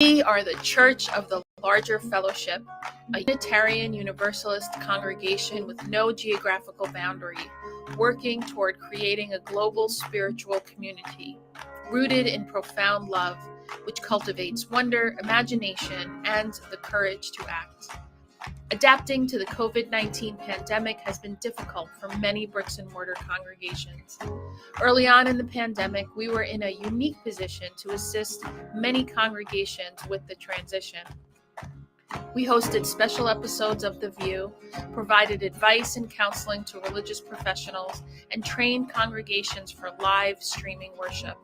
We are the Church of the Larger Fellowship, a Unitarian Universalist congregation with no geographical boundary, working toward creating a global spiritual community, rooted in profound love, which cultivates wonder, imagination, and the courage to act. Adapting to the COVID-19 pandemic has been difficult for many bricks and mortar congregations. Early on in the pandemic, we were in a unique position to assist many congregations with the transition. We hosted special episodes of The View, provided advice and counseling to religious professionals, and trained congregations for live streaming worship,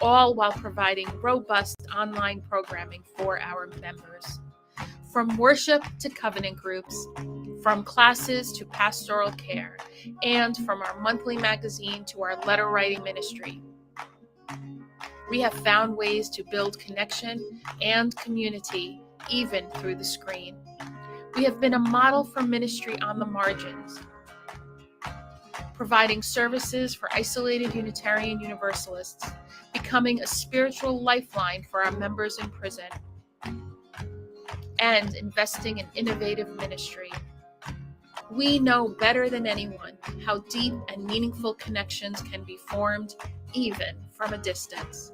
all while providing robust online programming for our members. From worship to covenant groups, from classes to pastoral care, and from our monthly magazine to our letter writing ministry, we have found ways to build connection and community even through the screen. We have been a model for ministry on the margins, providing services for isolated Unitarian Universalists, becoming a spiritual lifeline for our members in prison, and investing in innovative ministry. We know better than anyone how deep and meaningful connections can be formed even from a distance.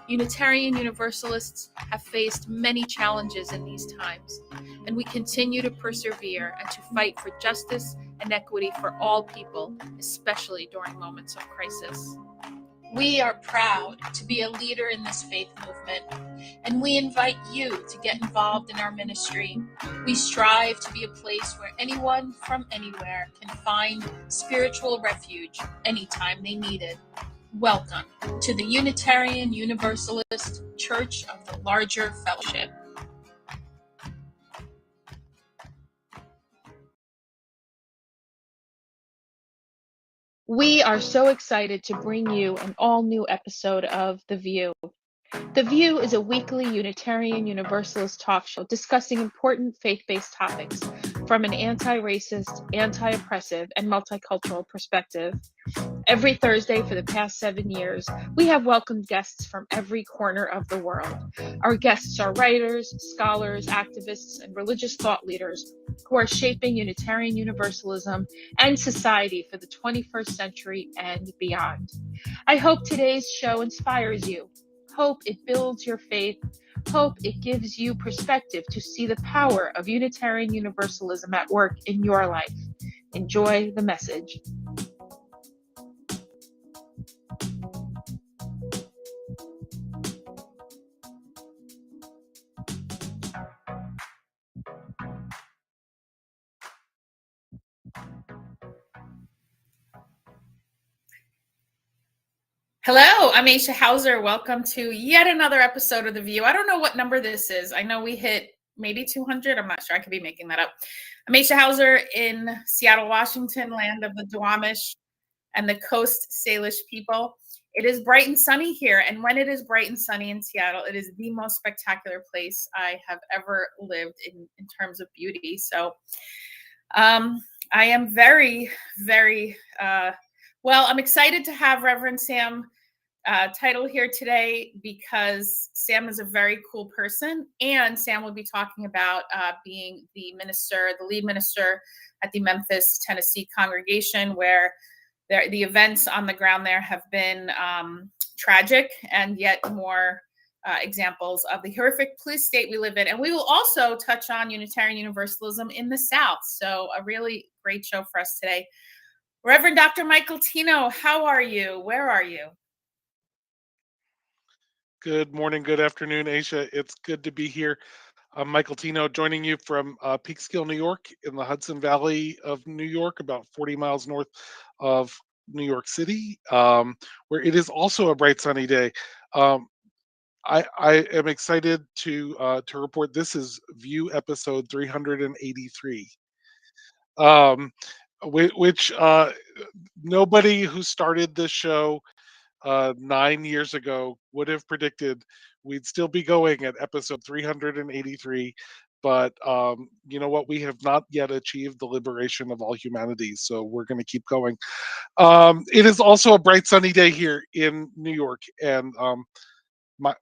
Unitarian Universalists have faced many challenges in these times, and we continue to persevere and to fight for justice and equity for all people, especially during moments of crisis. We are proud to be a leader in this faith movement, and we invite you to get involved in our ministry. We strive to be a place where anyone from anywhere can find spiritual refuge anytime they need it. Welcome to the Unitarian Universalist Church of the Larger Fellowship. We are so excited to bring you an all-new episode of The View. The View is a weekly Unitarian Universalist talk show discussing important faith-based topics from an anti-racist, anti-oppressive, and multicultural perspective. Every Thursday for the past 7 years, we have welcomed guests from every corner of the world. Our guests are writers, scholars, activists, and religious thought leaders who are shaping Unitarian Universalism and society for the 21st century and beyond. I hope today's show inspires you. Hope it builds your faith. Hope it gives you perspective to see the power of Unitarian Universalism at work in your life. Enjoy the message. Hello, I'm Aisha Hauser. Welcome to yet another episode of The View. I don't know what number this is. I know we hit maybe 200. I'm not sure. I could be making that up. I'm Aisha Hauser in Seattle, Washington, land of the Duwamish and the Coast Salish people. It is bright and sunny here. And when it is bright and sunny in Seattle, it is the most spectacular place I have ever lived in terms of beauty. So I am very, very, well, I'm excited to have Reverend Sam Teitel here today because Sam is a very cool person, and Sam will be talking about being the lead minister at the Memphis, Tennessee congregation, where the events on the ground there have been tragic and yet more examples of the horrific police state we live in. And we will also touch on Unitarian Universalism in the South. So a really great show for us today. Reverend Dr. Michael Tino, how are you? Where are you? Good morning, good afternoon, Aisha. It's good to be here. I'm Michael Tino, joining you from Peekskill, New York, in the Hudson Valley of New York, about 40 miles north of New York City, where it is also a bright, sunny day. I am excited to report this is View episode 383, which nobody who started this show 9 years ago would have predicted we'd still be going at episode 383. But you know what? We have not yet achieved the liberation of all humanity, so we're going to keep going. It is also a bright, sunny day here in New York, and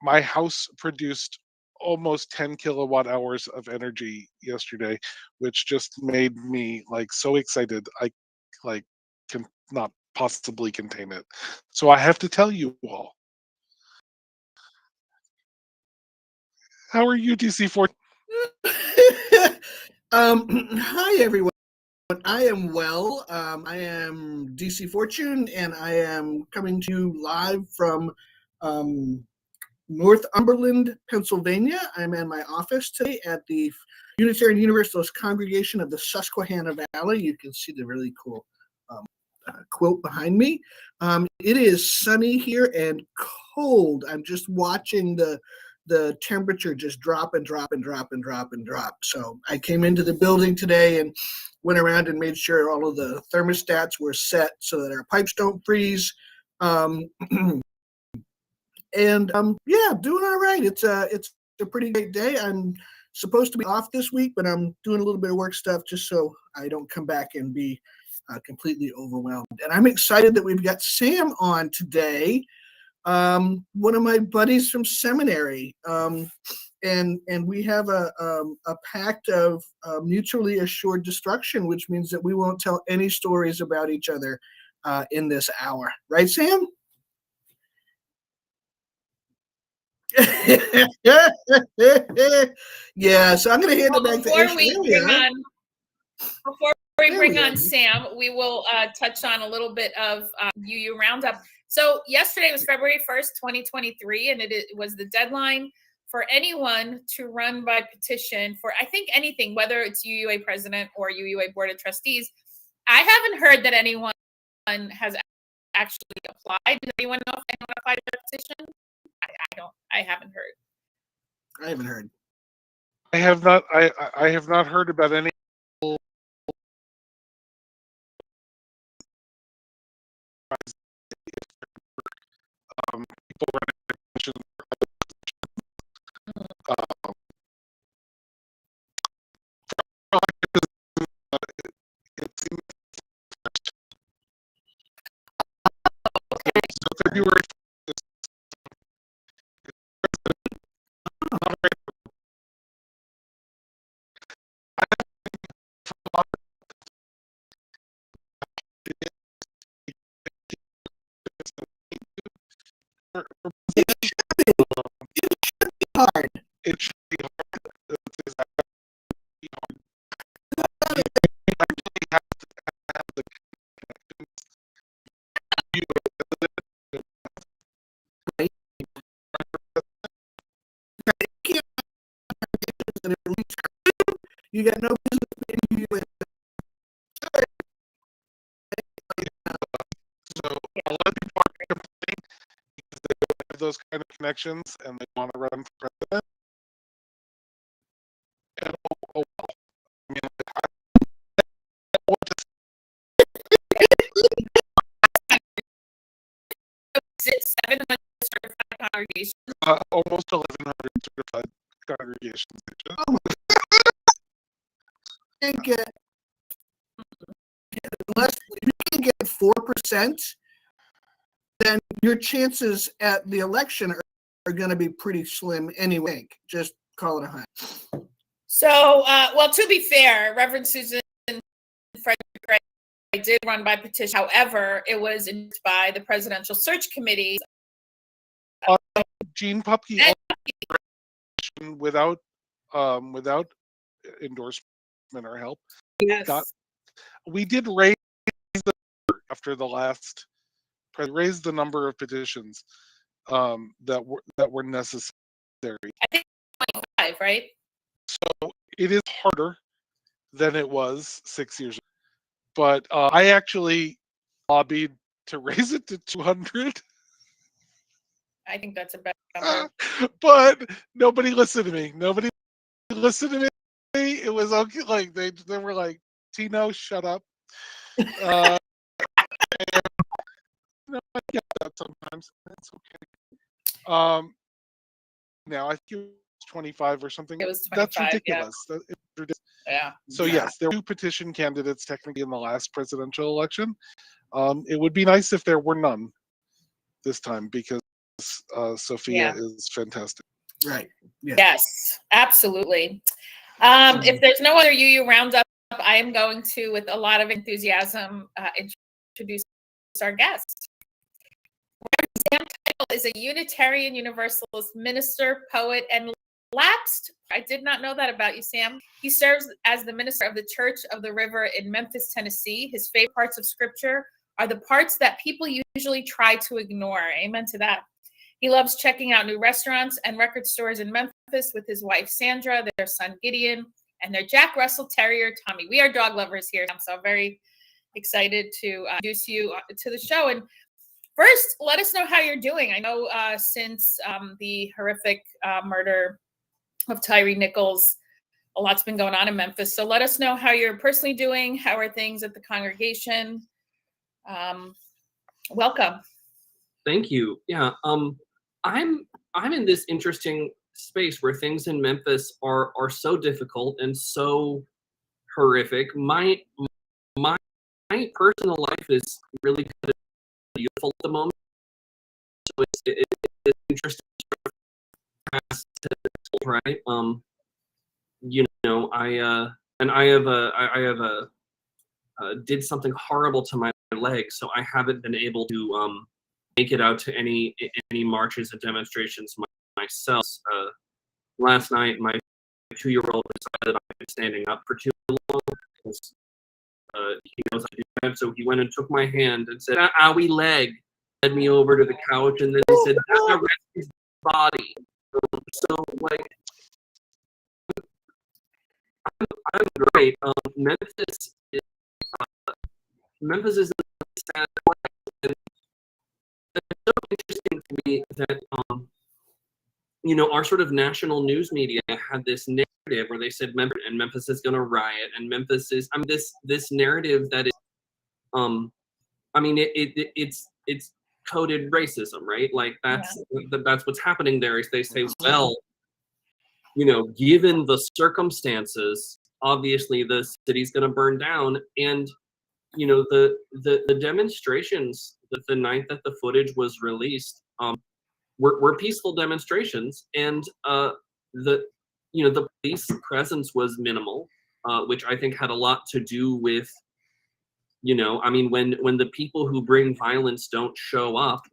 my house produced almost 10 kilowatt hours of energy yesterday, which just made me like so excited. I like can not possibly contain it. So I have to tell you all, how are you, DC4? Hi everyone. I am well. I am DC Fortune, and I am coming to you live from um, Northumberland, Pennsylvania. I'm in my office today at the Unitarian Universalist Congregation of the Susquehanna Valley. You can see the really cool quilt behind me. It is sunny here and cold. I'm just watching the temperature just drop and drop and drop and drop and drop. So I came into the building today and went around and made sure all of the thermostats were set so that our pipes don't freeze. Um, and yeah, doing all right. It's a pretty great day. I'm supposed to be off this week, but I'm doing a little bit of work stuff just so I don't come back and be completely overwhelmed. And I'm excited that we've got Sam on today, one of my buddies from seminary. And we have a pact of mutually assured destruction, which means that we won't tell any stories about each other in this hour. Right, Sam? Yeah, so I'm going to hand it back to Aisha. Before we bring on Sam, we will touch on a little bit of UU Roundup. So yesterday was February 1st, 2023, and it was the deadline for anyone to run by petition for, I think, anything, whether it's UUA president or UUA board of trustees. I haven't heard that anyone has actually applied. Does anyone know if anyone applied to the petition? I haven't heard. I haven't heard. I have not. I have not heard about any. People running petitions. February. It should be hard. It should be hard. You got no business being UUA. So a lot of people are complaining because they don't have those kind of connections and they want to run for president. And well. I mean, Is it 700 certified congregations? Almost 1,100 certified congregations. Oh can't get unless if you can get 4%, then your chances at the election are going to be pretty slim anyway. Just call it a hunt. So, well, to be fair, Reverend Susan Frederick did run by petition. However, it was endorsed by the Presidential Search Committee. Gene Pupke without endorsement or help. Yes. We did raise after the last raise the number of petitions that were necessary. I think 25, right? So it is harder than it was 6 years ago. But I actually lobbied to raise it to 200. I think that's a better number. But nobody listened to me. Nobody listened to me. It was okay. Like they were like, Tino, shut up. And, I get that sometimes. That's okay. Now I think it was 25 or something. It was 25. That's ridiculous. Yeah. It's ridiculous. Yeah. So yes, there were 2 petition candidates technically in the last presidential election. It would be nice if there were none this time because Sophia is fantastic. Right. Yeah. Yes, absolutely. If there's no other UU roundup, I am going to, with a lot of enthusiasm, introduce our guest. Sam Teitel is a Unitarian Universalist minister, poet, and lapsed. I did not know that about you, Sam. He serves as the minister of the Church of the River in Memphis, Tennessee. His favorite parts of scripture are the parts that people usually try to ignore. Amen to that. He loves checking out new restaurants and record stores in Memphis with his wife, Sandra, their son, Gideon, and their Jack Russell Terrier, Tommy. We are dog lovers here, so I'm very excited to introduce you to the show. And first, let us know how you're doing. I know since the horrific murder of Tyree Nichols, a lot's been going on in Memphis. So let us know how you're personally doing. How are things at the congregation? Welcome. Thank you. Yeah, I'm in this interesting space where things in Memphis are so difficult and so horrific. My personal life is really kind of beautiful at the moment, so it's interesting to pass to right. You know, I did something horrible to my leg, so I haven't been able to make it out to any marches and demonstrations myself. Last night, my 2-year-old decided I've been standing up for too long. Because, he knows I do that, so he went and took my hand and said, "Owie leg," led me over to the couch, and then he said, "Rest his body." So like, I'm great. Memphis is a sad place, and it's so interesting to me that you know, our sort of national news media had this narrative where they said Memphis is going to riot, and Memphis is this narrative that is I mean it's coded racism, right? Like that's what's happening there. Is they say, well, you know, given the circumstances, obviously the city's going to burn down, and you know the demonstrations that the night that the footage was released were peaceful demonstrations, and the police presence was minimal, which I think had a lot to do with, you know, I mean, when the people who bring violence don't show up,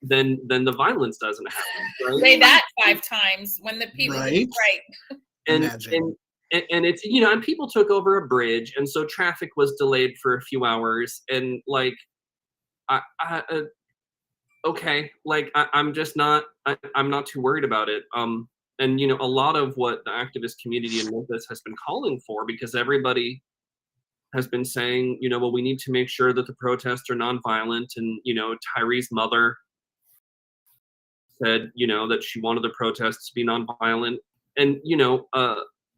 then the violence doesn't happen. Right? Say that 5 times. When the people right. And it's, you know, and people took over a bridge, and so traffic was delayed for a few hours, and like okay, like I'm just not I'm not too worried about it. And you know, a lot of what the activist community in Memphis has been calling for, because everybody has been saying, you know, well, we need to make sure that the protests are nonviolent, and you know, Tyree's mother said, you know, that she wanted the protests to be nonviolent, and you know,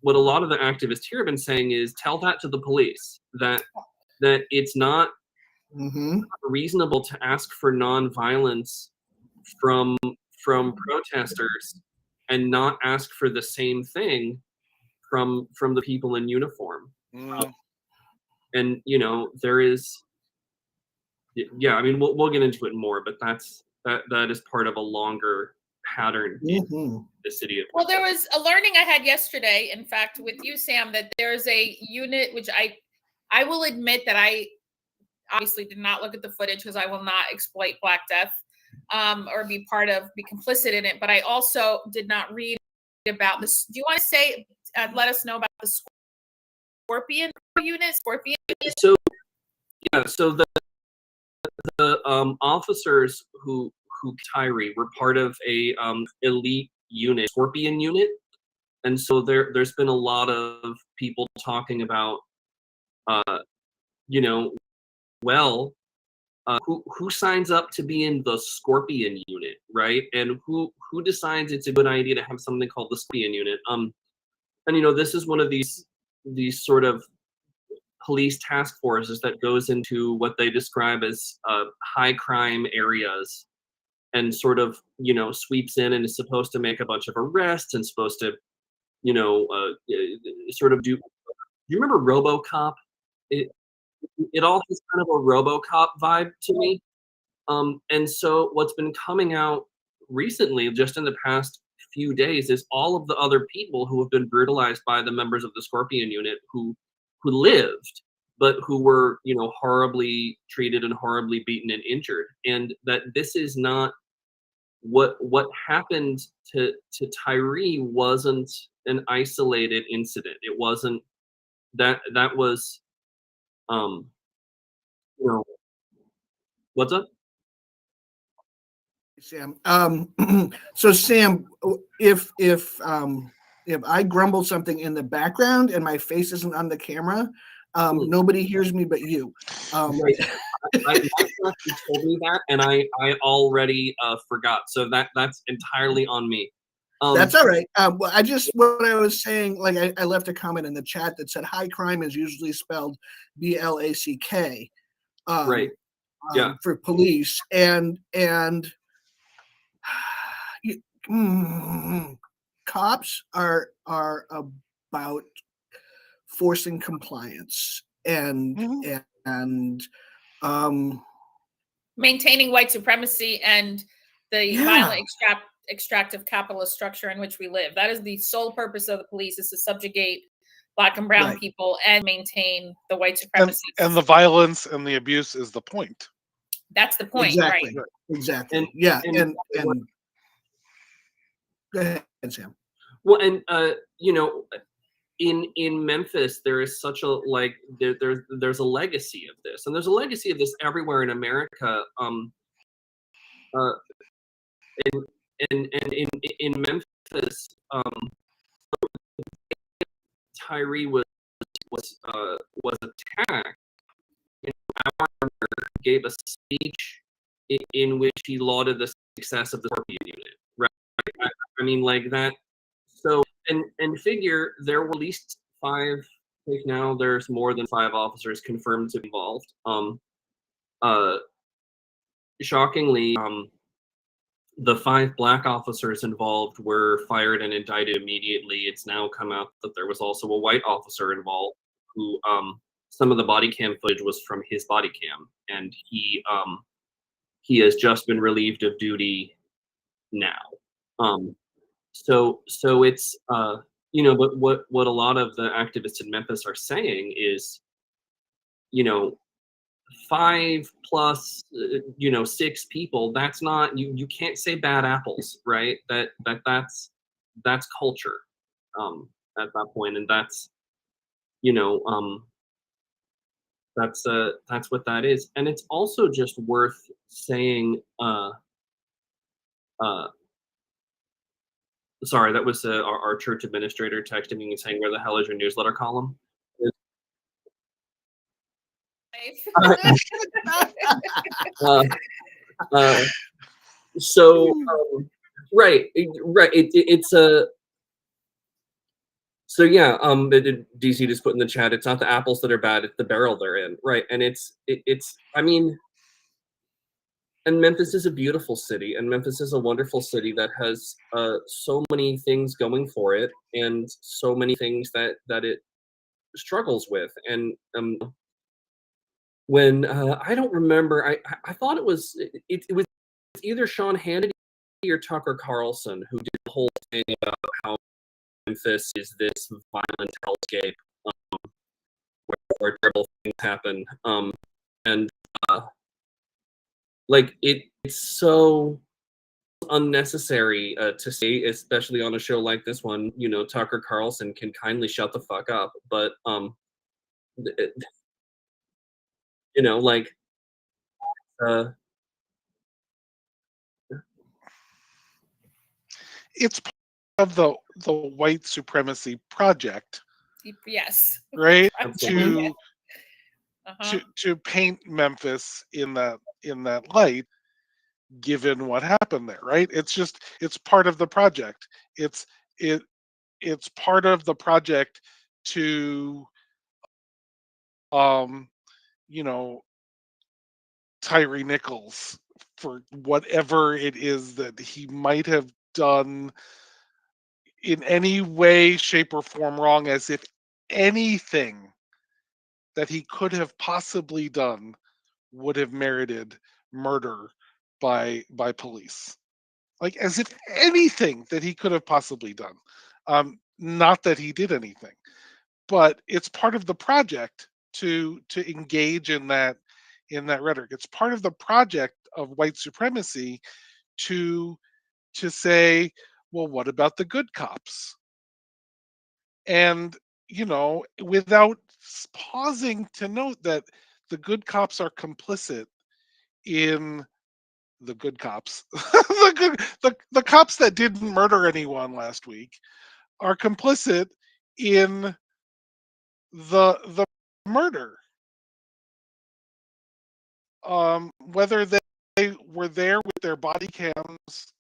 what a lot of the activists here have been saying is, tell that to the police, that it's not reasonable to ask for nonviolence from protesters and not ask for the same thing from the people in uniform. And you know, there is, yeah, I mean, we'll get into it more, but that is part of a longer pattern in the city of. Well, there was a learning I had yesterday, in fact, with you, Sam, that there's a unit, which I will admit that I obviously did not look at the footage because I will not exploit Black Death or be complicit in it. But I also did not read about this. Do you want to say, let us know about the Scorpion unit? So yeah, so the officers who Tyree were part of a elite unit, Scorpion unit, and so there's been a lot of people talking about, you know, well, who signs up to be in the Scorpion unit, right? And who decides it's a good idea to have something called the Scorpion unit? And you know, this is one of these sort of police task forces that goes into what they describe as high crime areas, and sort of, you know, sweeps in and is supposed to make a bunch of arrests and supposed to, you know, sort of do. You remember RoboCop? It all has kind of a RoboCop vibe to me. And so what's been coming out recently, just in the past few days is all of the other people who have been brutalized by the members of the Scorpion unit who lived, but who were, you know, horribly treated and horribly beaten and injured. And that this is not what happened to Tyree wasn't an isolated incident. It wasn't that was you know, what's up? Sam. So Sam, if I grumble something in the background and my face isn't on the camera, nobody hears me but you. Right. My boss told me that, and I already forgot. So that's entirely on me. That's all right. Well, what I was saying, like I left a comment in the chat that said high crime is usually spelled BLACK. Right. Yeah. For police and cops are about forcing compliance and maintaining white supremacy and the violent extractive capitalist structure in which we live. That is the sole purpose of the police, is to subjugate Black and brown people and maintain the white supremacy. And the violence and the abuse is the point. That's the point, exactly. right? Exactly. And go ahead, Sam. Well, and you know, in Memphis, there is such a there's a legacy of this, and there's a legacy of this everywhere in America. In Memphis, Tyree was attacked. You know, our governor gave a speech in which he lauded the success of the Scorpion unit. Right? I mean, like that. So, and figure there were at least 5. Like now, there's more than 5 officers confirmed to be involved. Shockingly, the 5 Black officers involved were fired and indicted immediately. It's now come out that there was also a white officer involved who, some of the body cam footage was from his body cam, and he has just been relieved of duty now. So it's you know, but what a lot of the activists in Memphis are saying is, you know, 5 plus, you know, 6 people. That's not, you can't say bad apples, right? That's culture, at that point, and that's, you know, that's what that is, and it's also just worth saying. Sorry, that was our church administrator texting me and saying, "Where the hell is your newsletter column?" So right, it's a so yeah. DC just put in the chat. It's not the apples that are bad; it's the barrel they're in, right? And it's I mean, and Memphis is a beautiful city, and Memphis is a wonderful city that has so many things going for it, and so many things that it struggles with. And when I don't remember, I thought it was either Sean Hannity or Tucker Carlson who did the whole thing about how Memphis is this violent hellscape where terrible things happen, and like it's so unnecessary to say, especially on a show like this one. You know, Tucker Carlson can kindly shut the fuck up, but you know, like it's part of the white supremacy project. Yes. Right. Absolutely. To paint Memphis in that light, given what happened there, right? It's part of the project. It's part of the project to you know, Tyree Nichols for whatever it is that he might have done in any way, shape, or form wrong, as if anything that he could have possibly done would have merited murder by police. like as if anything that he could have possibly done. Not that he did anything, but it's part of the project to engage in that rhetoric. It's part of the project of white supremacy to say, well, what about the good cops? And without pausing to note that the good cops are complicit in the good cops, the cops that didn't murder anyone last week are complicit in the murder. Whether they were there with their body cams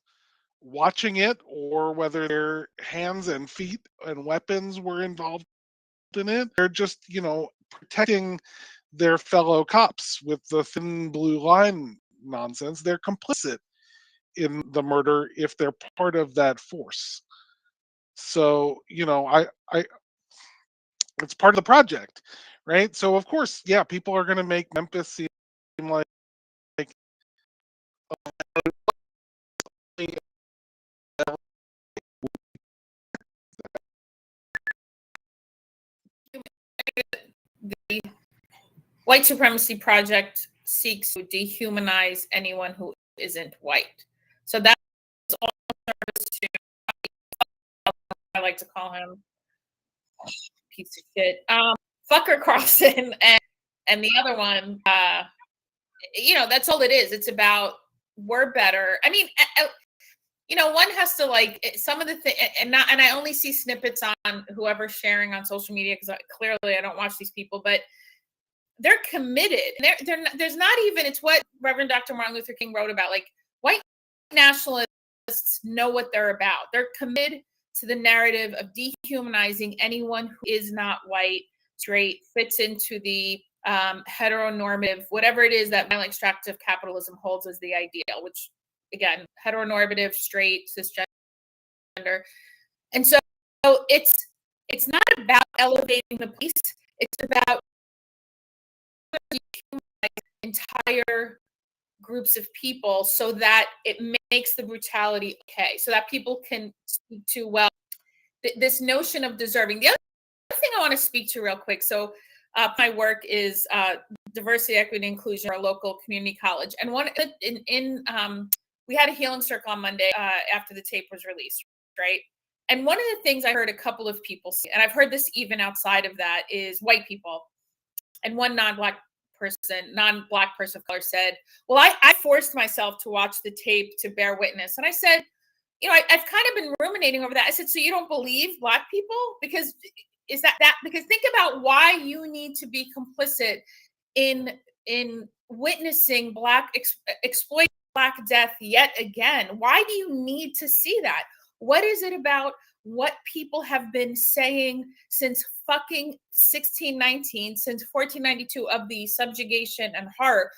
watching it, or whether their hands and feet and weapons were involved in it, they're just protecting their fellow cops with the thin blue line nonsense. They're complicit in the murder if they're part of that force. So I it's part of the project, right? So of course, yeah, people are going to make Memphis seem like The white supremacy project seeks to dehumanize anyone who isn't white. So that's all to, I like to call him piece of shit. Fucker Carlson and the other one, that's all it is. It's about we're better. I mean, one has to like some of the things, and I only see snippets on whoever's sharing on social media because clearly I don't watch these people, but they're committed. There's not even, it's what Reverend Dr. Martin Luther King wrote about, like white nationalists know what they're about. They're committed to the narrative of dehumanizing anyone who is not white, straight, fits into the heteronormative, whatever it is that violent extractive capitalism holds as the ideal, which again, heteronormative, straight, cisgender. And so it's not about elevating the police. It's about entire groups of people so that it makes the brutality okay, so that people can speak to, well, this notion of deserving. The other thing I want to speak to real quick, so my work is diversity, equity, inclusion, our local community college, and one we had a healing circle on Monday after the tape was released, right? And one of the things I heard a couple of people say, and I've heard this even outside of that, is white people, and one non-black person of color said, well, I forced myself to watch the tape to bear witness. And I said, I've kind of been ruminating over that. I said, so you don't believe black people? Because is that because think about why you need to be complicit in witnessing black exploit black death yet again. Why do you need to see that? What is it about what people have been saying since fucking 1619, since 1492, of the subjugation and horror?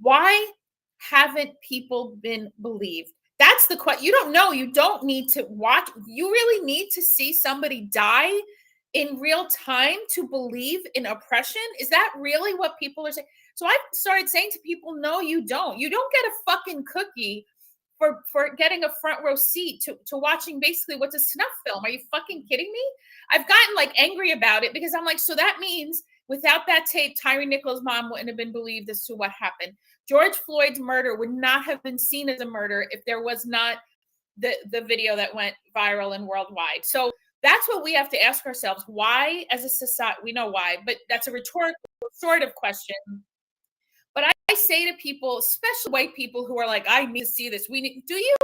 Why haven't people been believed? That's the question. You don't know. You don't need to watch. You really need to see somebody die in real time to believe in oppression. Is that really what people are saying? So I started saying to people, no, you don't. You don't get a fucking cookie for getting a front row seat to watching basically what's a snuff film. Are you fucking kidding me? I've gotten like angry about it because I'm like, so that means without that tape, Tyree Nichols' mom wouldn't have been believed as to what happened. George Floyd's murder would not have been seen as a murder if there was not the video that went viral and worldwide. So that's what we have to ask ourselves. Why, as a society, we know why, but that's a rhetorical sort of question. But I say to people, especially white people who are like, I need to see this. Do you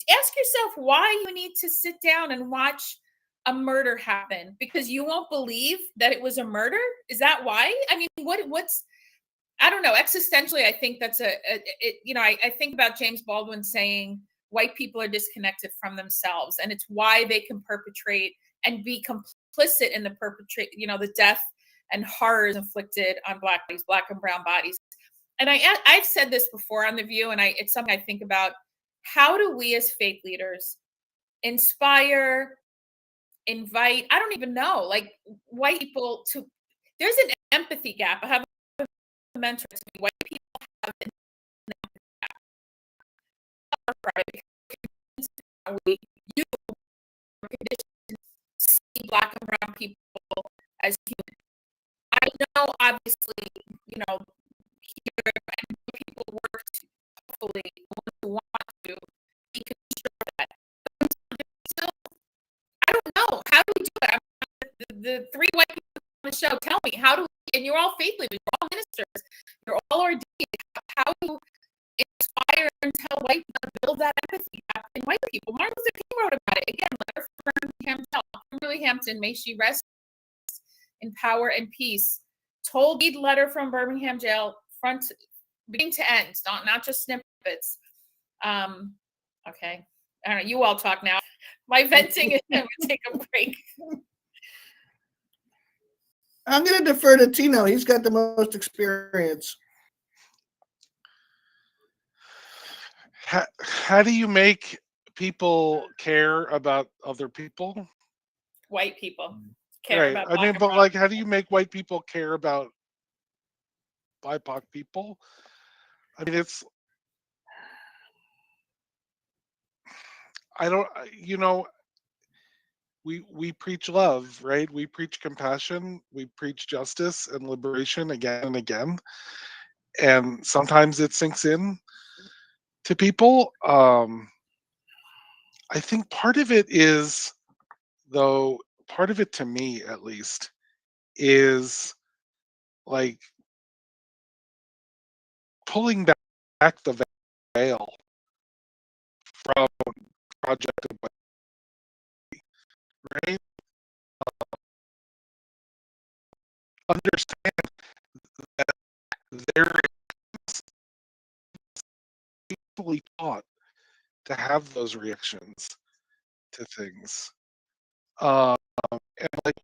ask yourself why you need to sit down and watch a murder happen? Because you won't believe that it was a murder? Is that why? I mean, what's, I don't know. Existentially, I think that's I think about James Baldwin saying white people are disconnected from themselves, and it's why they can perpetrate and be complicit in the death and horrors inflicted on black bodies, black and brown bodies. And I've said this before on The View, and it's something I think about. How do we as faith leaders inspire, invite, I don't even know, like white people to, there's an empathy gap. I have a mentor to me, white people have an empathy gap. we you conditioned see Black and brown people as human. I know, obviously, here and people work to hopefully who want to deconstruct that. Still, I don't know. How do we do it? The three white people on the show, tell me, how do we, and you're all faith leaders, you're all ministers, you're all ordained. How do you inspire and tell white people to build that empathy in white people? Martin Luther King wrote about it. Again, letter from Kimberly Hampton, may she rest in power and peace. Told read letter from Birmingham jail, front beginning to end, not just snippets. Okay. I don't know, you all talk now. My venting is going to take a break. I'm going to defer to Tino. He's got the most experience. How do you make people care about other people? White people care Right. about I Black mean, and but brown. like, how do you make white people care about BIPOC people? I mean, I don't, we preach love, right? We preach compassion, we preach justice and liberation again and again, and sometimes it sinks in to people. I think part of it is, though, part of it to me at least is like pulling back the veil from Project of White, right? Understand that they're equally taught to have those reactions to things. And like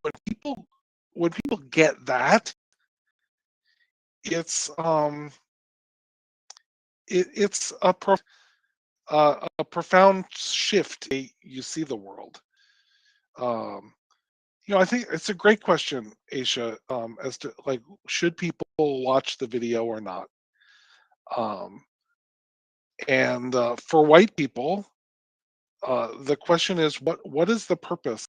when people get that, it's it's a profound shift you see the world. Um, I think it's a great question, Aisha, as to like, should people watch the video or not? Um, and for white people, the question is, what is the purpose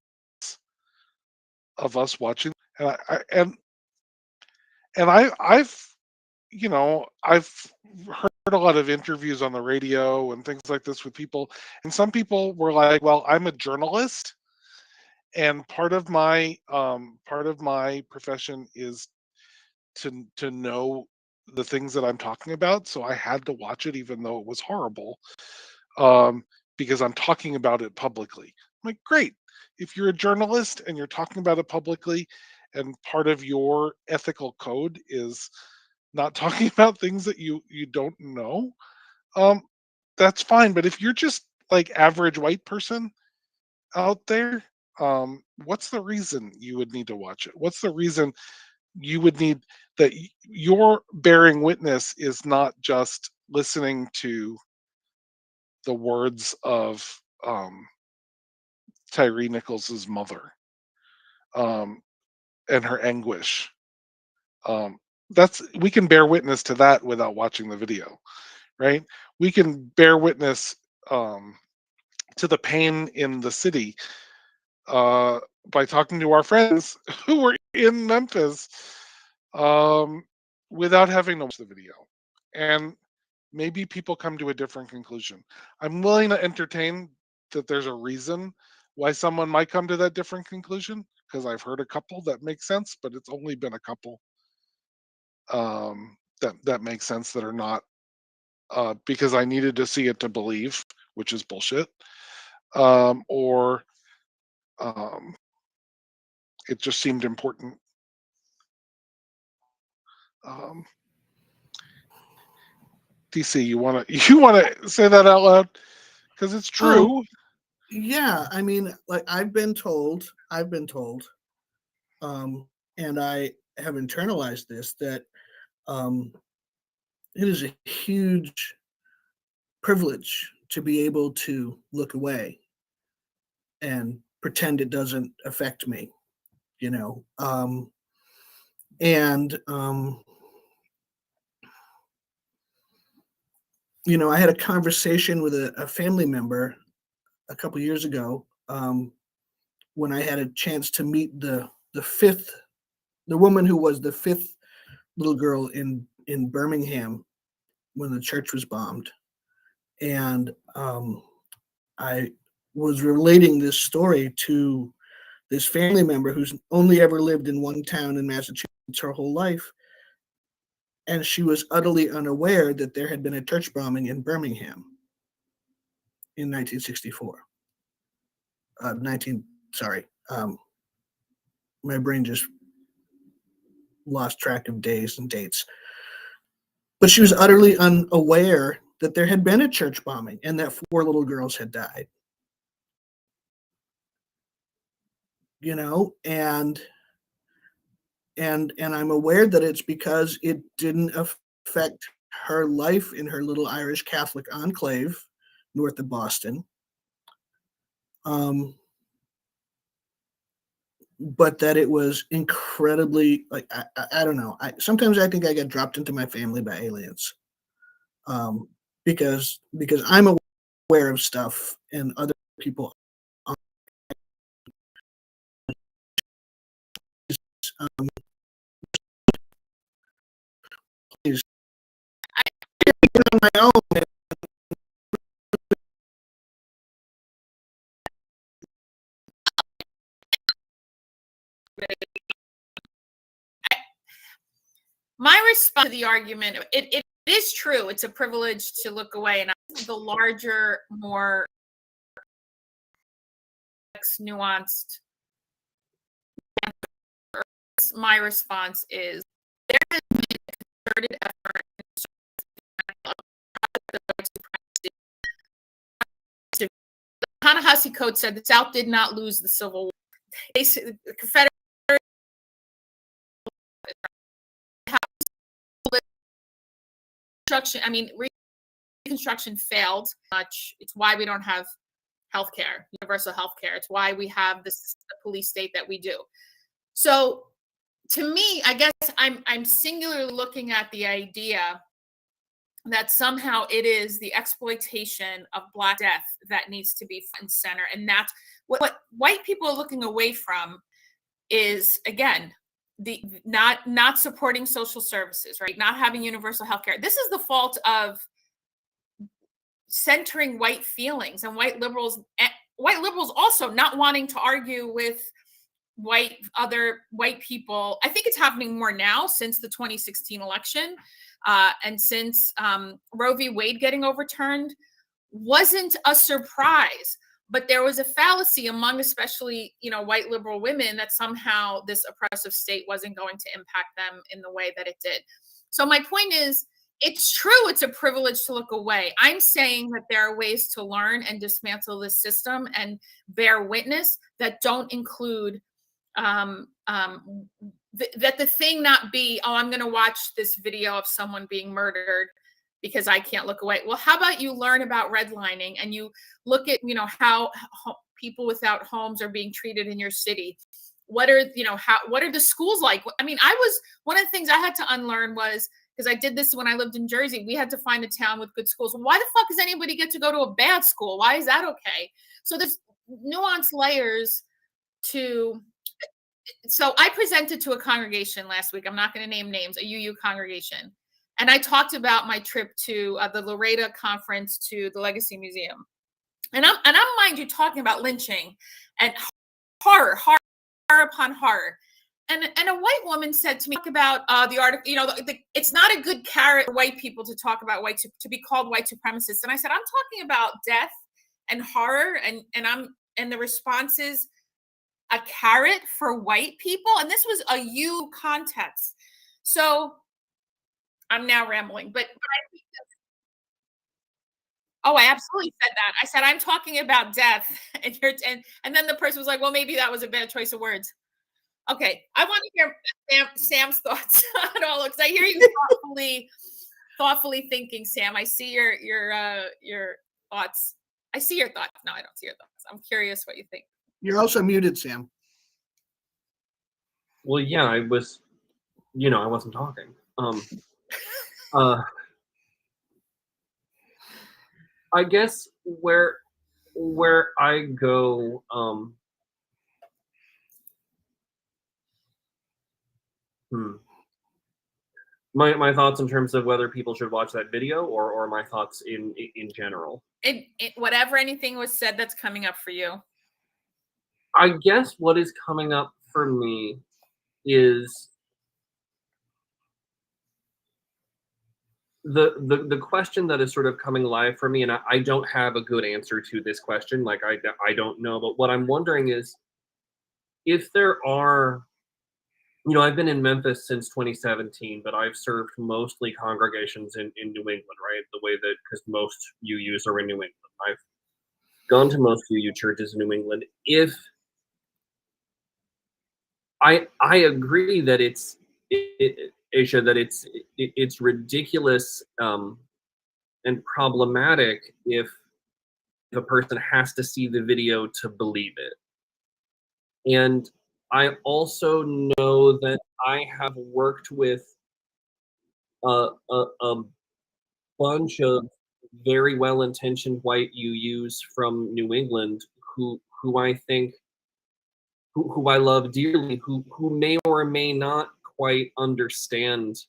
of us watching? And I've heard a lot of interviews on the radio and things like this with people, and some people were like, "Well, I'm a journalist, and part of my profession is to know the things that I'm talking about, so I had to watch it even though it was horrible, um, because I'm talking about it publicly." I'm like, great. If you're a journalist and you're talking about it publicly, and part of your ethical code is not talking about things that you don't know, um, that's fine. But if you're just like average white person out there, what's the reason you would need to watch it? What's the reason you would need that your bearing witness is not just listening to the words of Tyree Nichols's mother, um, and her anguish. That's we can bear witness to that without watching the video, right? We can bear witness to the pain in the city uh, by talking to our friends who were in Memphis, um, without having to watch the video. And maybe people come to a different conclusion. I'm willing to entertain that there's a reason why someone might come to that different conclusion, because I've heard a couple that make sense, but it's only been a couple that make sense, that are not because I needed to see it to believe, which is bullshit, or um, it just seemed important. Um, DC, you want to say that out loud because it's true. Yeah, I mean, like I've been told, and I have internalized this, that it is a huge privilege to be able to look away and pretend it doesn't affect me, you know. And I had a conversation with a family member a couple years ago, when I had a chance to meet the woman who was the fifth little girl in Birmingham when the church was bombed, and I was relating this story to this family member who's only ever lived in one town in Massachusetts her whole life, and she was utterly unaware that there had been a church bombing in Birmingham in 1964. My brain just lost track of days and dates. But she was utterly unaware that there had been a church bombing and that 4 little girls had died. You know, and I'm aware that it's because it didn't affect her life in her little Irish Catholic enclave north of Boston. But that it was incredibly, like, I don't know. Sometimes I think I get dropped into my family by aliens, because I'm aware of stuff and other people aren't. Is on my own. My response to the argument, it is true. It's a privilege to look away, and the larger, more nuanced. My response is there has been a concerted effort to the Ta-Nehisi Code said the South did not lose the Civil War. The Confederate Reconstruction failed much. It's why we don't have healthcare, universal healthcare. It's why we have this police state that we do. So to me, I guess I'm singularly looking at the idea that somehow it is the exploitation of Black death that needs to be front and center. And that's what white people are looking away from is, again, the not supporting social services, right? Not having universal health care. This is the fault of centering white feelings and white liberals also not wanting to argue with other white people. I think it's happening more now since the 2016 election, and since Roe v. Wade getting overturned wasn't a surprise. But there was a fallacy among especially, white liberal women that somehow this oppressive state wasn't going to impact them in the way that it did. So my point is, it's true, it's a privilege to look away. I'm saying that there are ways to learn and dismantle this system and bear witness that don't include that the thing not be, oh, I'm going to watch this video of someone being murdered because I can't look away. Well, how about you learn about redlining and you look at, how people without homes are being treated in your city? What are the schools like? I mean, one of the things I had to unlearn was, because I did this when I lived in Jersey, we had to find a town with good schools. Why the fuck does anybody get to go to a bad school? Why is that okay? So there's nuanced layers to. So I presented to a congregation last week. I'm not going to name names, a UU congregation. And I talked about my trip to the Laredo conference to the Legacy Museum. And I'm mind you, talking about lynching and horror upon horror. And a white woman said to me about the article, it's not a good carrot for white people to talk about to be called white supremacists. And I said, I'm talking about death and horror, and the response is a carrot for white people. And this was a you context. So I'm now rambling, but I think I absolutely said that. I said, I'm talking about death. And then the person was like, well, maybe that was a bad choice of words. Okay. I want to hear Sam's thoughts on all, because I hear you thoughtfully thinking, Sam. I see your thoughts. I see your thoughts. No, I don't see your thoughts. I'm curious what you think. You're also muted, Sam. Well, yeah, I was, I wasn't talking. I guess where where I go, my thoughts in terms of whether people should watch that video, or my thoughts in general. Whatever anything was said that's coming up for you. I guess what is coming up for me is the question that is sort of coming live for me, and I don't have a good answer to this question. Like I don't know, but what I'm wondering is if there are, I've been in Memphis since 2017, but I've served mostly congregations in New England, right? The way that, because most UUs are in New England. I've gone to most UU churches in New England. If I agree that Aisha, that it's ridiculous and problematic if a person has to see the video to believe it. And I also know that I have worked with a bunch of very well-intentioned white UUs from New England who I think who I love dearly, who may or may not quite understand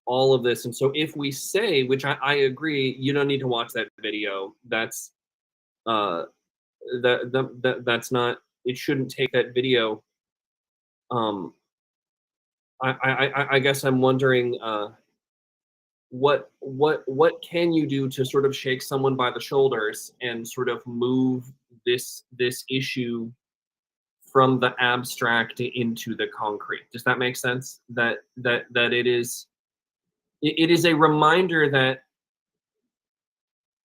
all of this. And so if we say, which I agree, you don't need to watch that video, that's that's not, it shouldn't take that video. I guess I'm wondering what can you do to sort of shake someone by the shoulders and sort of move this issue from the abstract into the concrete? Does that make sense? That it is a reminder that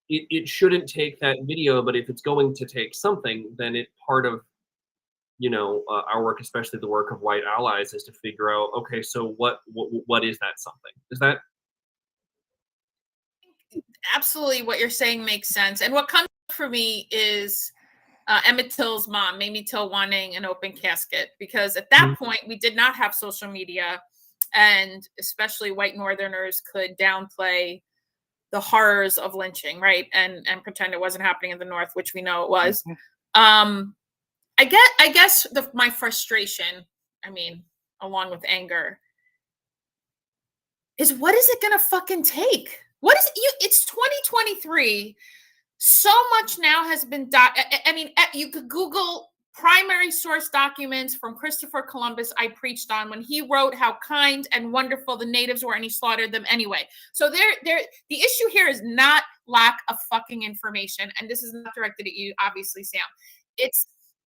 it shouldn't take that video, but if it's going to take something, then it part of our work, especially the work of white allies, is to figure out, okay, so what is that something? Is that absolutely what you're saying makes sense? And what comes up for me is Emmett Till's mom, Mamie Till, wanting an open casket, because at that point we did not have social media, and especially white Northerners could downplay the horrors of lynching, right, and pretend it wasn't happening in the North, which we know it was. I guess my frustration, along with anger, is what is it gonna fucking take? What is it? It's 2023. So much now has been you could Google primary source documents from Christopher Columbus I preached on when he wrote how kind and wonderful the natives were, and he slaughtered them anyway. So the issue here is not lack of fucking information, and this is not directed at you, obviously, Sam.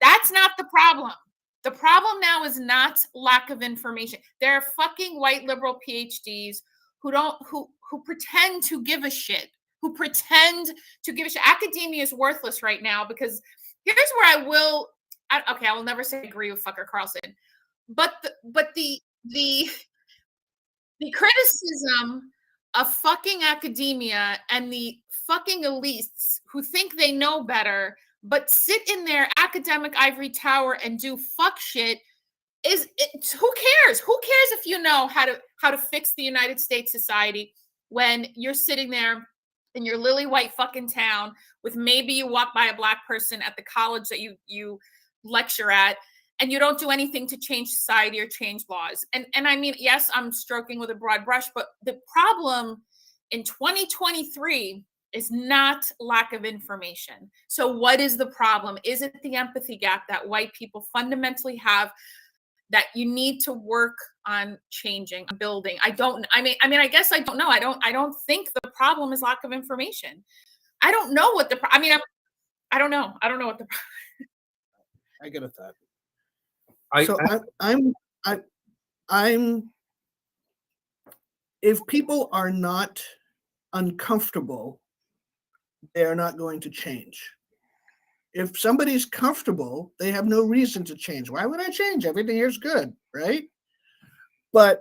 That's not the problem. The problem now is not lack of information. There are fucking white liberal PhDs who pretend to give a shit. Academia is worthless right now, because here's where I will never say agree with fucker Carlson, but the criticism of fucking academia and the fucking elites who think they know better but sit in their academic ivory tower and do fuck shit who cares? Who cares if you know how to fix the United States society when you're sitting there in your lily white fucking town with, maybe you walk by a black person at the college that you lecture at, and you don't do anything to change society or change laws. And yes, I'm stroking with a broad brush, but the problem in 2023 is not lack of information. So what is the problem? Is it the empathy gap that white people fundamentally have that you need to work on changing, building? I guess I don't know. I don't think the problem is lack of information. I don't know what I don't know. I don't know what the I get a thought. I'm if people are not uncomfortable, they are not going to change. If somebody's comfortable, they have no reason to change. Why would I change? Everything here's good, right? But,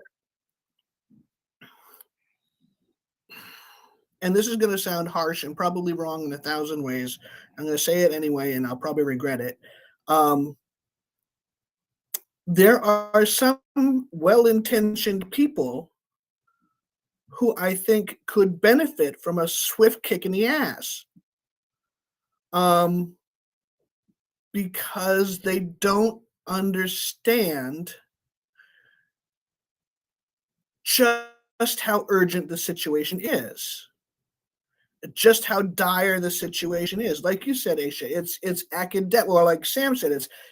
and this is going to sound harsh and probably wrong in 1,000 ways. I'm going to say it anyway, and I'll probably regret it. There are some well-intentioned people who I think could benefit from a swift kick in the ass. because they don't understand just how urgent the situation is, just how dire the situation is. Like you said, Aisha, it's academic, or like Sam said,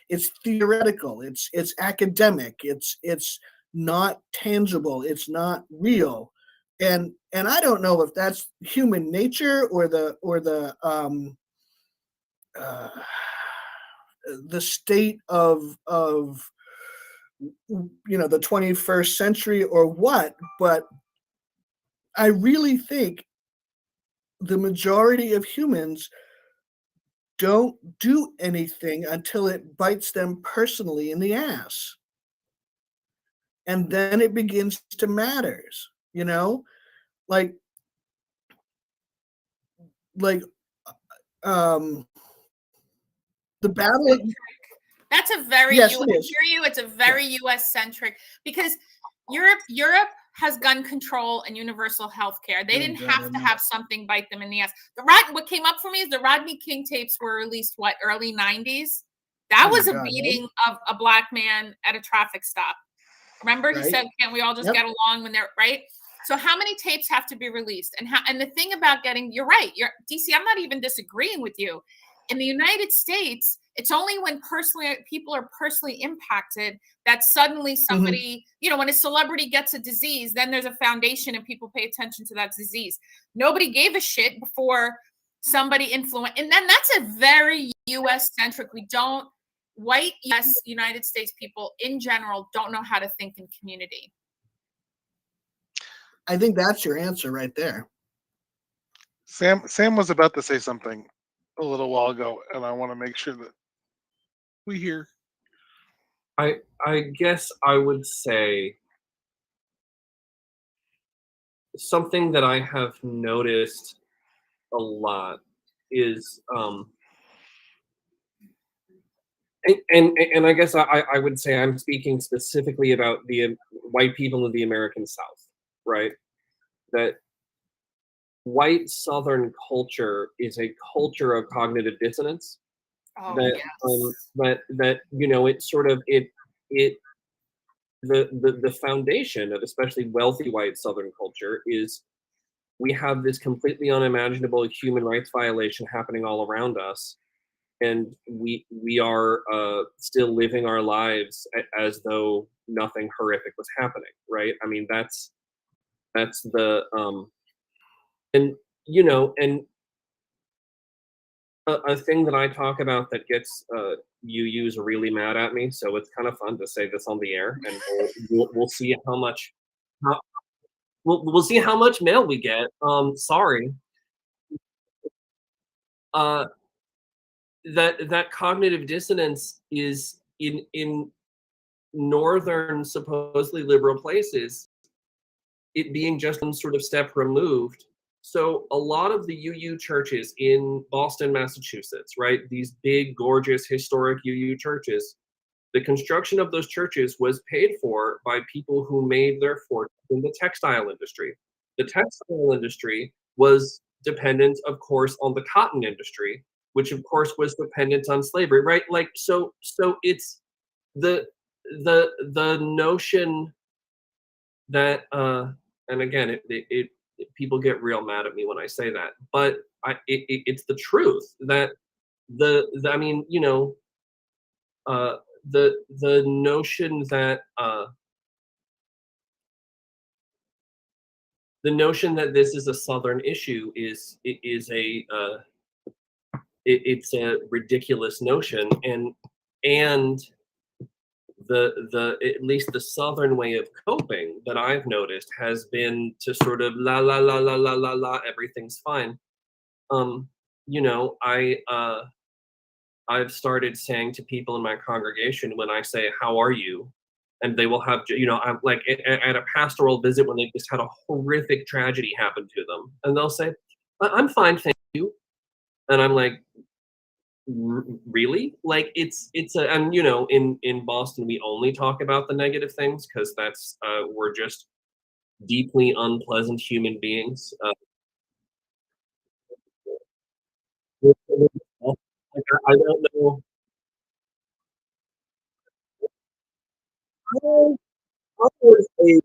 it's theoretical, it's academic, it's not tangible, it's not real, and I don't know if that's human nature or the state of the 21st century or what, but I really think the majority of humans don't do anything until it bites them personally in the ass. And then it begins to matter, like like um the battle of, That's a very yes, U.S. it is. Hear you. It's a very U.S. centric, because Europe has gun control and universal health care. They didn't have to have something bite them in the ass. What came up for me is the Rodney King tapes were released, early 90s? That was a beating of a black man at a traffic stop. Remember, he said, "Can't we all just get along when they're right?" So how many tapes have to be released? And the thing about you're right, DC, I'm not even disagreeing with you. In the United States, it's only when people are personally impacted that suddenly somebody, when a celebrity gets a disease, then there's a foundation and people pay attention to that disease. Nobody gave a shit before somebody influenced. And then that's a very US centric. White United States people in general don't know how to think in community. I think that's your answer right there. Sam was about to say something a little while ago, and I want to make sure that we hear. I guess I would say something that I have noticed a lot is and I guess I would say I'm speaking specifically about the white people of the American South, right? That white Southern culture is a culture of cognitive dissonance. Oh, that yes. that it sort of the foundation of especially wealthy white Southern culture is we have this completely unimaginable human rights violation happening all around us, and we are still living our lives as though nothing horrific was happening, right? I mean, that's the and and a thing that I talk about that gets UUs really mad at me, so it's kind of fun to say this on the air, and we'll see how much we'll see how much mail we get. Sorry. That cognitive dissonance is in northern supposedly liberal places, it being just one sort of step removed. So a lot of the UU churches in Boston, Massachusetts, right? These big, gorgeous, historic UU churches, the construction of those churches was paid for by people who made their fortune in the textile industry. The textile industry was dependent, of course, on the cotton industry, which of course was dependent on slavery, right? Like so it's the notion that and again it people get real mad at me when I say that, but it's the truth that I mean, the notion that this is a Southern issue is it's a ridiculous notion, and the at least the Southern way of coping that I've noticed has been to sort of la la la la la la la, everything's fine. I've started saying to people in my congregation when I say, "How are you?" and they will have, I'm like at a pastoral visit when they just had a horrific tragedy happen to them, and they'll say, "I'm fine, thank you," and I'm like, really? Like and in Boston we only talk about the negative things because that's we're just deeply unpleasant human beings. Like, I don't know. I I was a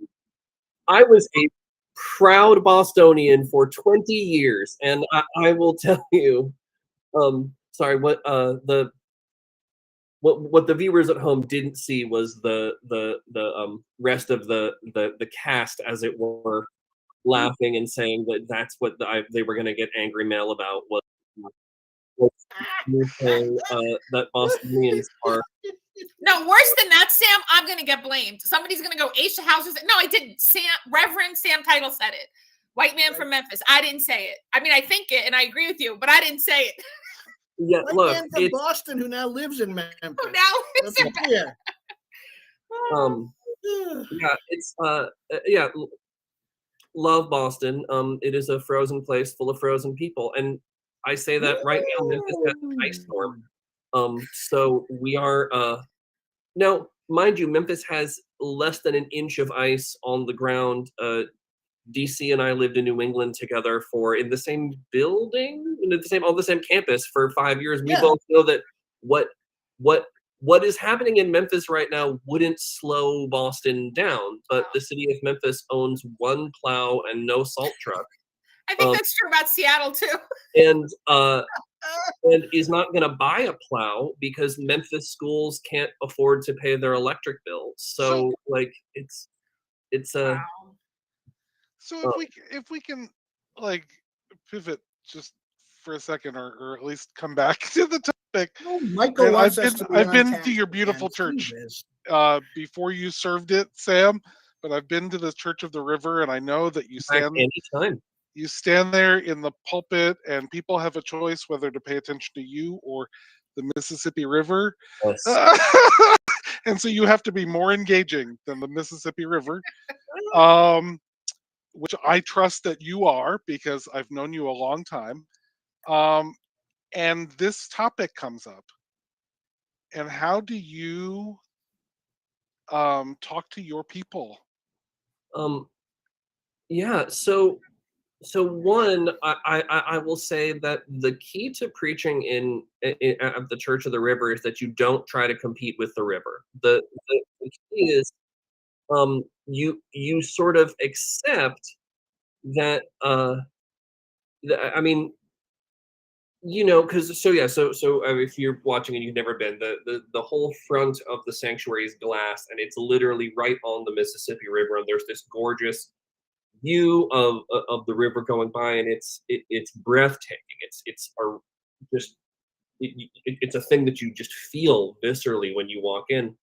I was a proud Bostonian for 20 years, and I will tell you, sorry, what the viewers at home didn't see was the rest of the cast, as it were, laughing and saying that that's what they were gonna get angry mail about was you saying, that Bostonians are. No, worse than that, Sam, I'm going to get blamed. Somebody's going to go, Aisha House. No, I didn't. Reverend Sam Teitel said it. White man from Memphis. I didn't say it. I mean, I think it, and I agree with you, but I didn't say it. Yeah, White look, man from Boston who now lives in Memphis. Who now lives in Yeah. Yeah, it's yeah, love Boston. It is a frozen place full of frozen people, and I say that right now. Memphis has an ice storm. So we are now, mind you, Memphis has less than an inch of ice on the ground. DC and I lived in New England together in the same building, on the same campus for 5 years. We both know that what what is happening in Memphis right now wouldn't slow Boston down, but the city of Memphis owns one plow and no salt truck. I think that's true about Seattle too. And is not going to buy a plow because Memphis schools can't afford to pay their electric bill. So like it's Wow. So if we can like pivot just for a second, or at least come back to the topic. Oh, Michael wants us to be I've on been task to your again. beautiful church Jesus. before you served it, Sam. But I've been to the Church of the River, and I know that you stand there in the pulpit, and people have a choice whether to pay attention to you or the Mississippi River. Yes. And so you have to be more engaging than the Mississippi River, which I trust that you are because I've known you a long time. And this topic comes up. And how do you talk to your people? Yeah, so one, I will say that the key to preaching at the Church of the River is that you don't try to compete with the river. The key is you sort of accept that I mean, because if you're watching and you've never been, the whole front of the sanctuary is glass, and it's literally right on the Mississippi River, and there's this gorgeous view of the river going by, and it's breathtaking. It's a thing that you just feel viscerally when you walk in.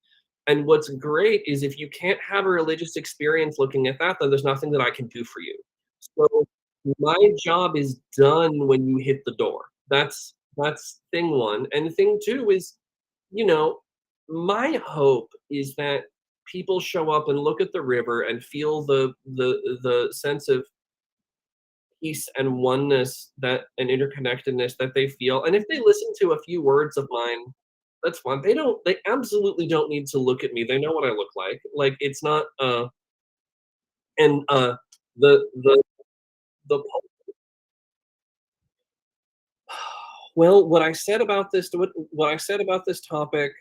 And what's great is if you can't have a religious experience looking at that, then there's nothing that I can do for you. So my job is done when you hit the door. That's thing one. And thing two is, my hope is that people show up and look at the river and feel the sense of peace and oneness and interconnectedness that they feel. And if they listen to a few words of mine, that's fine. They absolutely don't need to look at me. They know what I look like. Like, it's not and the well, what I said about this topic,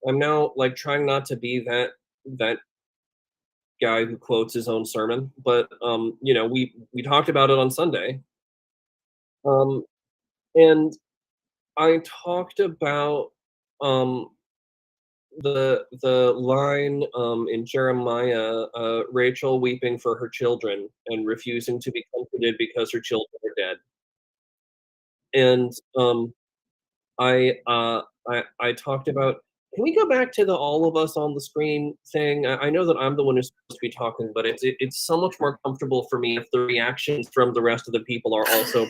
I'm now like trying not to be that guy who quotes his own sermon, but we talked about it on Sunday, and I talked about the line in Jeremiah, Rachel weeping for her children and refusing to be comforted because her children are dead, and I talked about. Can we go back to the all of us on the screen thing? I know that I'm the one who's supposed to be talking, but it's so much more comfortable for me if the reactions from the rest of the people are also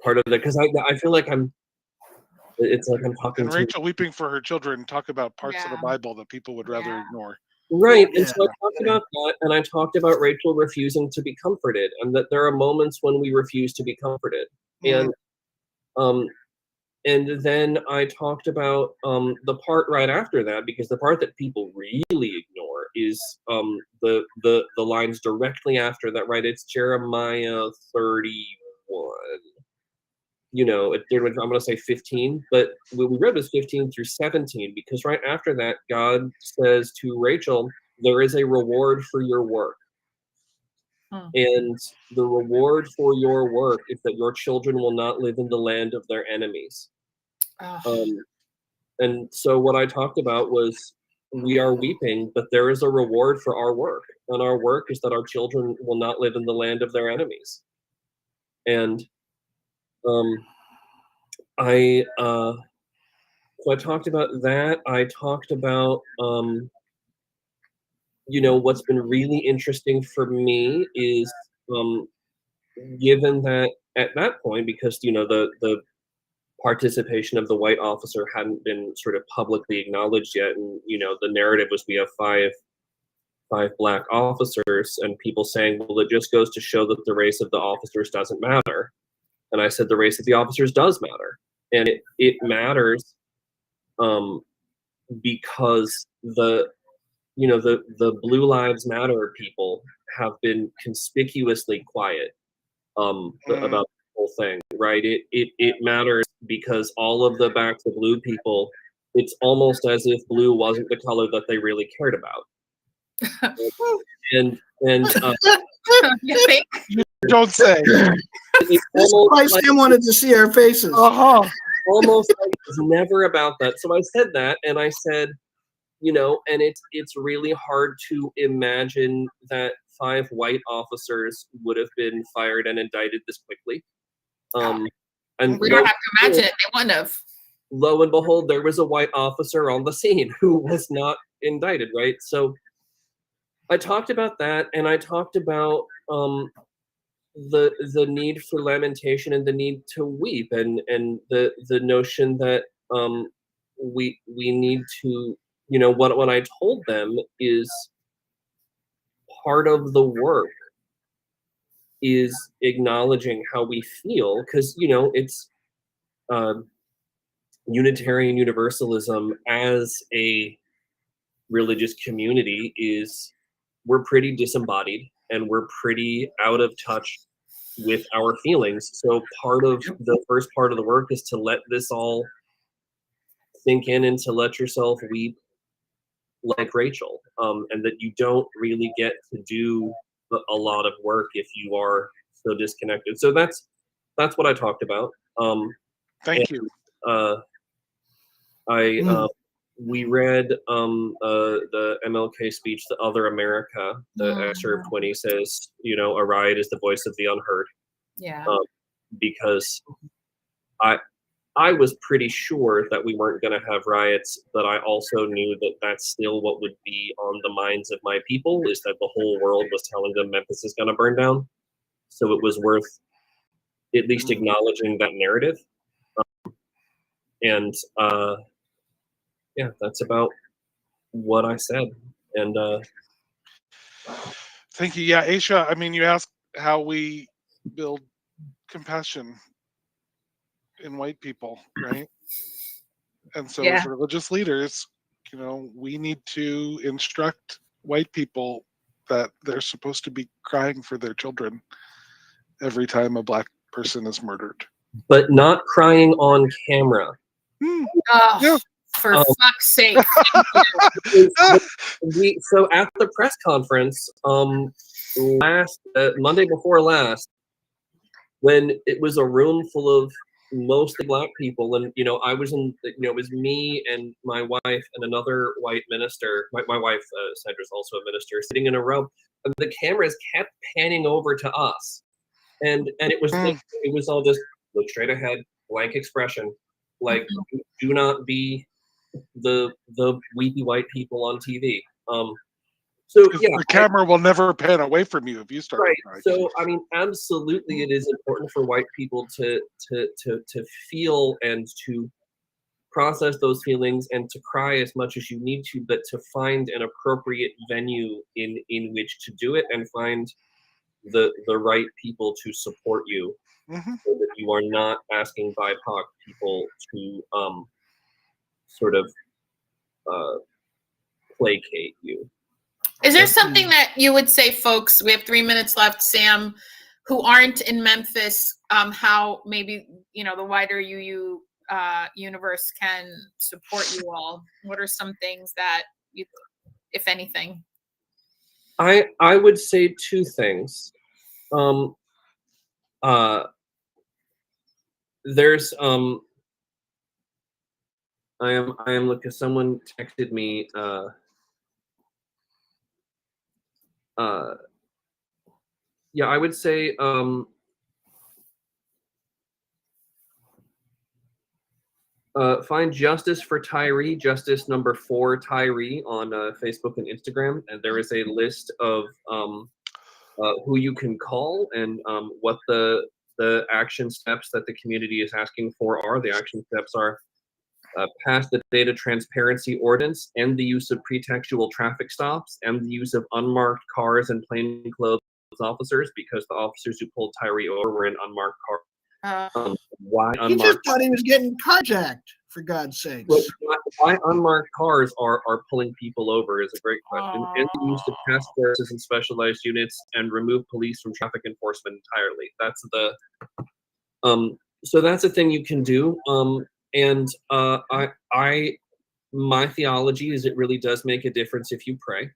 part of it, because I feel like it's like I'm talking and to Rachel weeping for her children. Talk about parts of the Yeah. Bible that people would rather ignore. Right, and so I talked about that, and I talked about Rachel refusing to be comforted, and that there are moments when we refuse to be comforted, and then I talked about the part right after that, because the part that people really ignore is the lines directly after that. Right, it's Jeremiah 31. I'm going to say 15, but what we read was 15 through 17, because right after that, God says to Rachel, there is a reward for your work. And the reward for your work is that your children will not live in the land of their enemies. And so what I talked about was, we are weeping, but there is a reward for our work. And our work is that our children will not live in the land of their enemies. And so I talked about that. I talked about, what's been really interesting for me is, given that at that point, because, the participation of the white officer hadn't been sort of publicly acknowledged yet. And, the narrative was, we have five black officers, and people saying, well, it just goes to show that the race of the officers doesn't matter. And I said, the race of the officers does matter. And it matters because the Blue Lives Matter people have been conspicuously quiet about the whole thing, right? It matters because all of the Back to Blue people, it's almost as if blue wasn't the color that they really cared about. and You think? Don't say. This is why Sam wanted to see our faces. Almost like it's never about that. So I said that, and I said, and it's really hard to imagine that 5 white officers would have been fired and indicted this quickly. And We don't have to imagine it. They wouldn't have. Lo and behold, there was a white officer on the scene who was not indicted, right? So I talked about that, and I talked about the need for lamentation and the need to weep, and the notion that we need to, what I told them is, part of the work is acknowledging how we feel, because it's Unitarian Universalism as a religious community is, we're pretty disembodied and we're pretty out of touch with our feelings. So part of the first part of the work is to let this all sink in and to let yourself weep like Rachel, and that you don't really get to do a lot of work if you are so disconnected. So that's what I talked about. Thank you. We read the MLK speech, The Other America, the excerpt when he says, a riot is the voice of the unheard. Yeah. Because I was pretty sure that we weren't going to have riots, but I also knew that that's still what would be on the minds of my people, is that the whole world was telling them Memphis is going to burn down. So it was worth at least acknowledging that narrative. Yeah, that's about what I said. And Thank you. Yeah, Aisha, I mean, you asked how we build compassion in white people, right? And so as religious leaders, we need to instruct white people that they're supposed to be crying for their children every time a black person is murdered. But not crying on camera. For fuck's sake. So at the press conference, last Monday before last, when it was a room full of mostly black people, and I was in, it was me and my wife and another white minister. My wife Sandra's also a minister, sitting in a row, and the cameras kept panning over to us, and it was all just look straight ahead, blank expression, like do not be the weepy white people on TV. So yeah, the camera will never pan away from you if you start. Right. So I mean, absolutely, it is important for white people to feel and to process those feelings and to cry as much as you need to, but to find an appropriate venue in which to do it, and find the right people to support you, so that you are not asking BIPOC people to sort of placate you. Is there something that you would say, folks, we have 3 minutes left, Sam, who aren't in Memphis, how maybe, the wider UU universe can support you all? What are some things that you, if anything? I would say two things. There's I am looking. Someone texted me. Yeah, I would say find Justice for Tyree, Justice number 4 Tyree on Facebook and Instagram, and there is a list of who you can call and what the action steps that the community is asking for are. The action steps are pass the data transparency ordinance, end the use of pretextual traffic stops, and the use of unmarked cars and plainclothes officers, because the officers who pulled Tyree over were in unmarked cars. Why He just unmarked? thought he was getting carjacked, for God's sakes. Why unmarked cars are pulling people over is a great question. And the use of task forces and specialized units, and remove police from traffic enforcement entirely. That's the so that's a thing you can do. And my theology is it really does make a difference if you pray.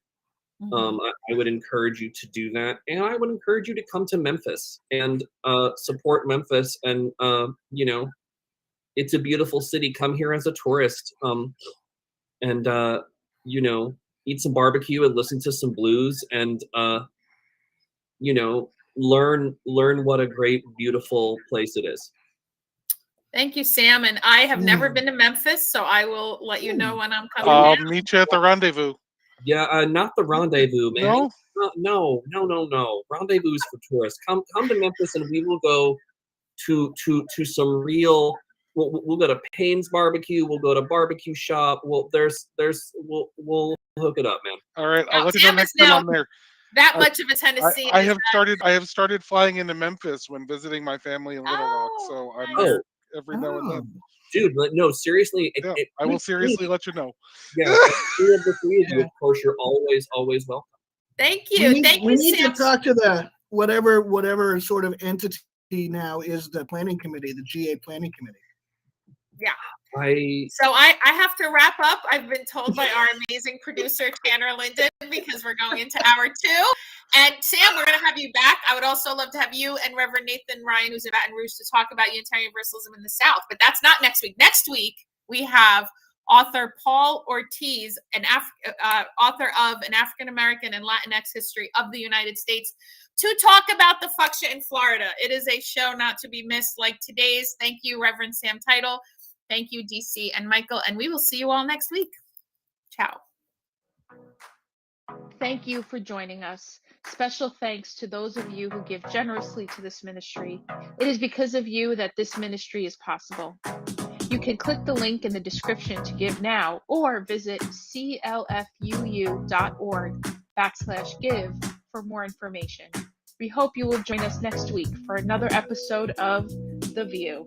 I would encourage you to do that, and I would encourage you to come to Memphis and support Memphis. And it's a beautiful city. Come here as a tourist, and eat some barbecue and listen to some blues, and learn what a great, beautiful place it is. Thank you, Sam. And I have never been to Memphis, so I will let you know when I'm coming. I'll meet you at the rendezvous. Yeah, not the rendezvous, man. No. Rendezvous is for tourists. Come to Memphis, and we will go to some real. We'll go to Payne's Barbecue. We'll go to Barbecue Shop. We'll hook it up, man. All right, I'll let you know next time I'm there. That much of a Tennessee. I have started flying into Memphis when visiting my family in Little Rock, so I'm there every now and then. Dude, no, seriously. I will seriously let you know. Yeah, three of the three of you, of course, you're always welcome. Thank you. We need to talk to the whatever sort of entity now is the planning committee, the GA planning committee. Yeah. So I have to wrap up. I've been told by our amazing producer, Tanner Linden, because we're going into hour 2. And Sam, we're going to have you back. I would also love to have you and Reverend Nathan Ryan, who's at Baton Rouge, to talk about Unitarian Universalism in the South. But that's not next week. Next week, we have author Paul Ortiz, author of An African-American and Latinx History of the United States, to talk about the fuchsia in Florida. It is a show not to be missed like today's. Thank you, Reverend Sam Teitel. Thank you, DC and Michael, and we will see you all next week. Ciao. Thank you for joining us. Special thanks to those of you who give generously to this ministry. It is because of you that this ministry is possible. You can click the link in the description to give now, or visit clfuu.org/give for more information. We hope you will join us next week for another episode of The View.